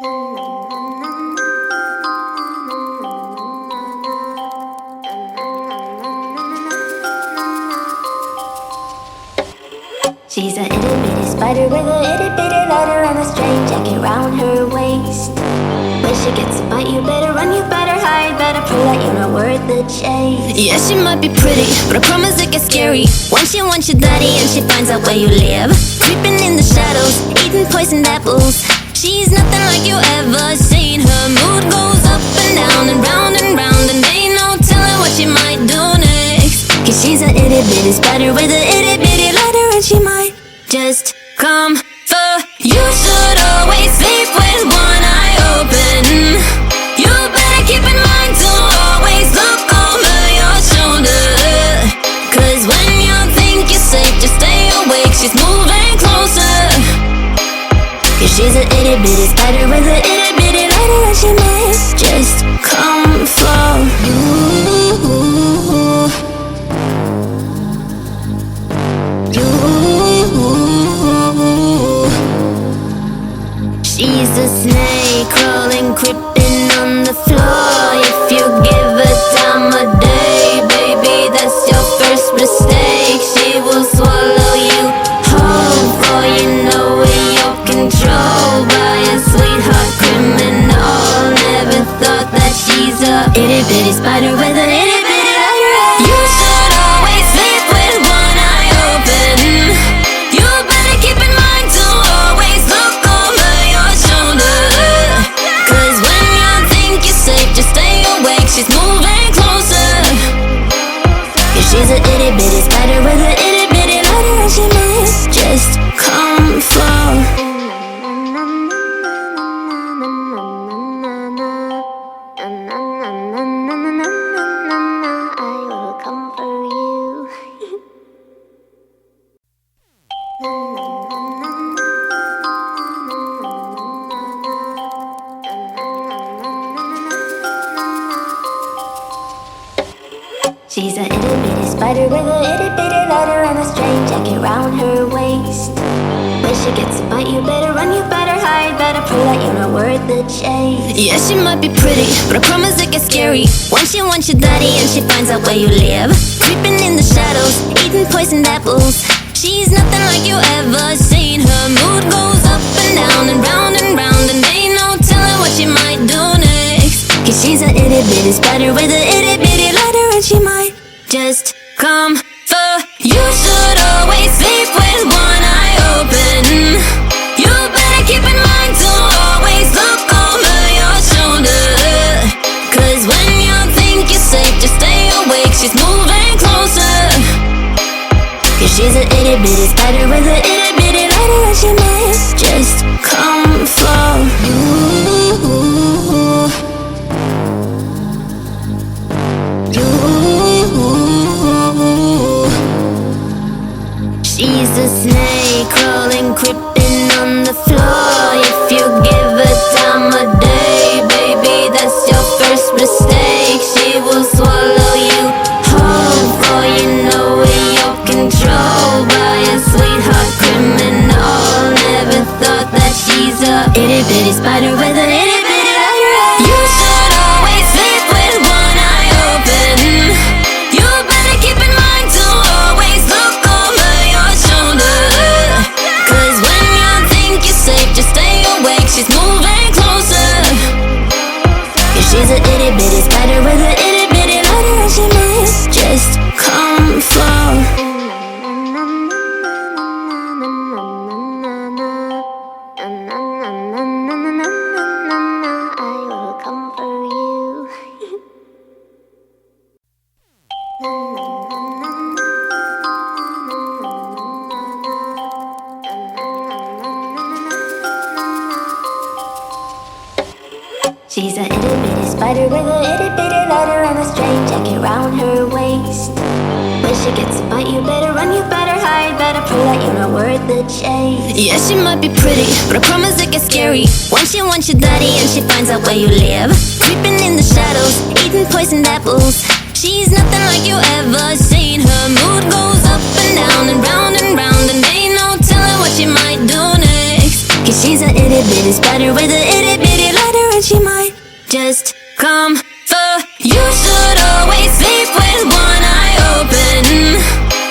She's a itty bitty spider with a itty bitty letter and a string jacket round her waist. When she gets a bite, you better run, you better hide, better prove that you're not worth the chase. Yeah, she might be pretty, but I promise it gets scary once she wants your daddy and she finds out where you live. Creeping in the shadows, eating poisoned apples. She's nothing like you ever seen. Her mood goes up and down and round and round, and ain't no telling what she might do next. Cause she's a itty bitty spider with a itty bitty letter, and she might just come for you. Should always sleep with one eye open. You better keep in mind to always look over your shoulder. Cause when you think you're safe, just stay awake, she's moving closer. Cause she's a itty bitty spider with a itty bitty letter, and she might just come for you. She's a snake crawling, creeping on the floor. If you give her time of day, baby, that's your first mistake. She will swallow you whole, for you know in your control by a sweetheart criminal. Never thought that she's a itty bitty spider with a itty bitty letter. You should always sleep with one eye open. You better keep in mind to always look over your shoulder. Cause when you think you're safe, just stay awake, she's moving closer. Cause she's a itty bitty spider with a itty bitty letter, and she might just come for I will come for you. She's a itty bitty spider with a itty bitty letter and a string jacket round her waist. When she gets a bite, you better run, you better hide, better prove that you're not worth the chase. Yeah, she might be pretty, but I promise it gets scary once she wants your daddy and she finds out where you live. Creeping in the shadows, eating poisoned apples. She's nothing like you ever seen. Her mood goes up and down and round, and ain't no telling what she might do next. Cause she's a itty bitty spider with a itty bitty letter, and she might just come for you. Should always sleep with one eye open. You better keep in mind to always look over your shoulder. Cause when you think you're safe, just stay awake, she's moving closer. Cause she's a itty bitty spider with a itty bitty letter, and she might just come for you. She's a snake crawling, creeping on the floor. If you give her time of day, baby, that's your first mistake. She will swallow you whole, for you know in your control by a sweetheart criminal. Never thought that she's a itty bitty spider with a itty bitty letter. You should always sleep with one eye open. You better keep in mind to always look over your shoulder. Cause when you think you're safe, just stay awake, she's moving closer. Cause she's a itty bitty spider with a itty bitty letter, and she might just come for I will come for you. She's a itty bitty spider with a itty bitty letter and a string jacket round her waist. When she gets a bite, you better run, you better hide, better prove that you're not worth the chase. Yeah, she might be pretty, but I promise it gets scary once she wants your daddy and she finds out where you live. Creeping in the shadows, eating poisoned apples. She's nothing like you ever seen. Her mood goes up and down and round, and ain't no telling what she might do next. Cause she's a itty bitty spider with a itty bitty just come for. You should always sleep with one eye open.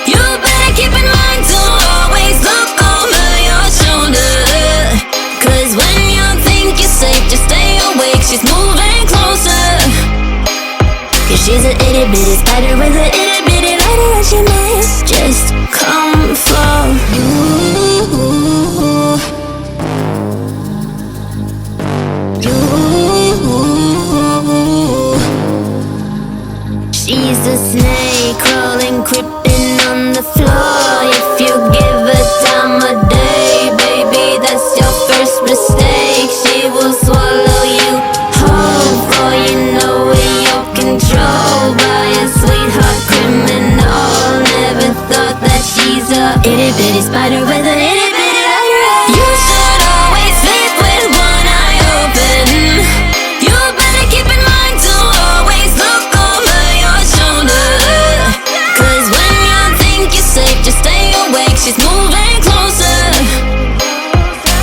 You better keep in mind to always look over your shoulder. Cause when you think you're safe, just stay awake, she's moving closer. Cause she's an itty bitty spider with an itty bitty lighter, and she might just come for you. She's a snake crawling, creeping on the floor. If you give her time of day, baby, that's your first mistake. She will swallow you whole, for you know in your control by a sweetheart criminal. Never thought that she's a itty bitty spider with a itty bitty lighter. You should always sleep with one eye open. You better keep in mind to always look over your shoulder. Cause when you think you're safe, just stay awake, she's moving closer.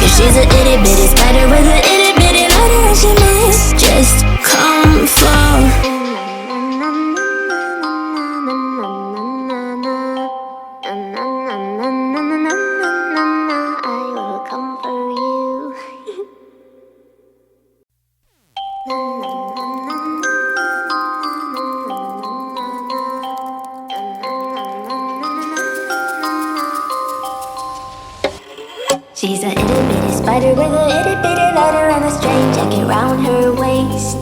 Cause she's an itty bitty spider with an itty bitty lighter, and she might just come for. I will come for you. She's a itty bitty spider with a itty bitty lighter and a strange jacket round her waist.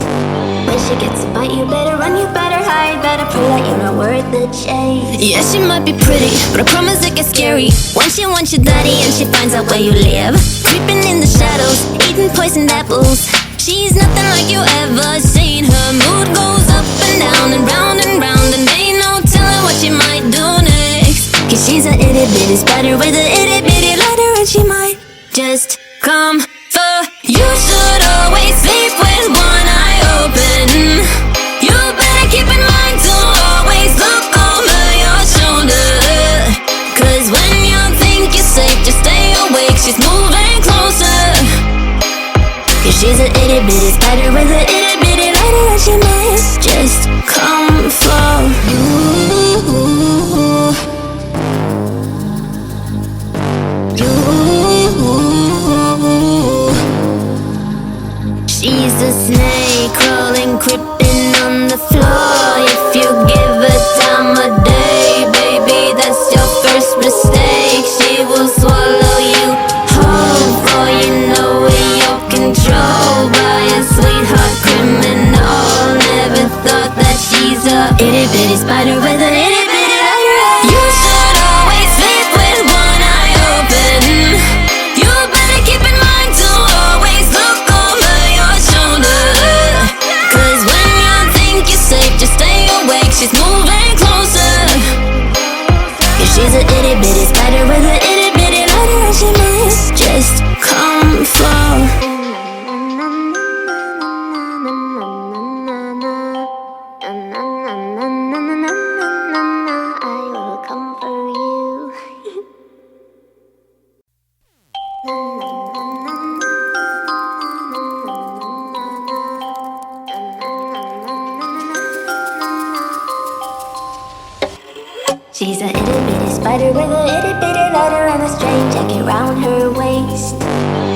When she gets a bite, you better run, you better hide, better prove that you're not worth the chase. Yeah, she might be pretty, but I promise it gets scary when she wants your daddy and she finds out where you live. Creeping in the shadows, eating poisoned apples. She's nothing like you ever seen. Her mood goes up and down and round, and ain't no telling what she might do next. Cause she's a itty bitty spider with a itty bitty lighter, and she might just come for. You should always sleep with one eye open. You better keep in mind to always look over your shoulder. Cause when you think you're safe, just stay awake, she's moving closer. Cause she's an itty bitty spider with an itty bitty lighter, and she might just come for you. She's a snake crawling, creeping on the floor. If you give her time of day, baby, that's your first mistake. She will swallow you whole, for you know in your control by a sweetheart criminal. Never thought that she's a itty bitty spider with an itty bitty lighter. You should always sleep with one eye open. You better keep in mind to always look over your shoulder. Cause when you think you're safe, just stay awake, she's moving closer. Cause she's an itty bitty spider with an itty bitty lighter, and she might just come for. I will come for you. She's a itty bitty spider with a itty bitty lighter and a strange jacket round her waist.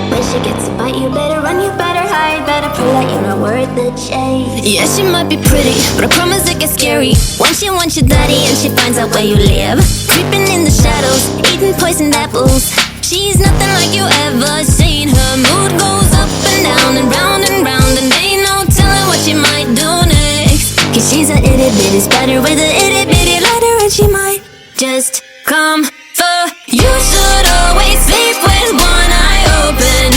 When she gets a bite, you better run, you better hide, better prove that you're not worth the chase. Yeah, she might be pretty, but I promise it gets scary when she wants your daddy and she finds out where you live. Creeping in the shadows, eating poisoned apples. She's nothing like you ever seen. Her mood goes up and down and round, and ain't no telling what she might do next. Cause she's a itty bitty spider with a itty bitty lighter, and she might just come for. You should always sleep with one eye open.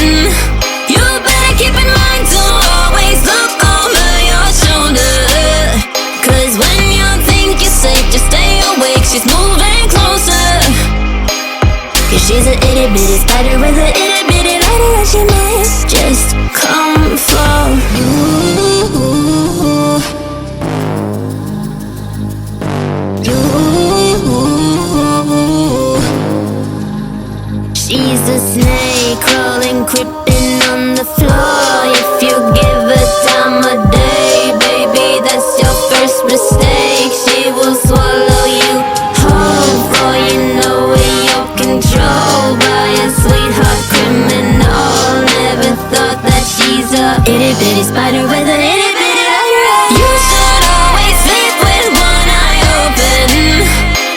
You better keep in mind to always look over your shoulder. Cause when you think you're safe, just stay awake, she's moving closer. Cause she's an itty bitty spider with a itty bitty lighter, and she might just come for you. You. itty bitty spider with a itty bitty lighter. You should always sleep with one eye open.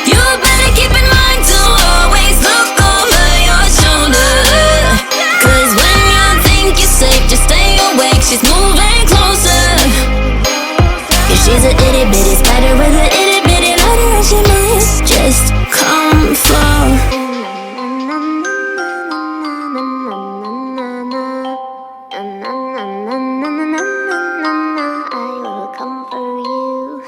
You better keep in mind to always look over your shoulder. Cause when you think you're safe, just stay awake, she's moving closer. Yeah, she's a itty bitty spider with a itty bitty lighter, and she might just come for. I will come for you.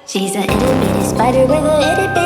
She's a itty bitty spider with a itty bitty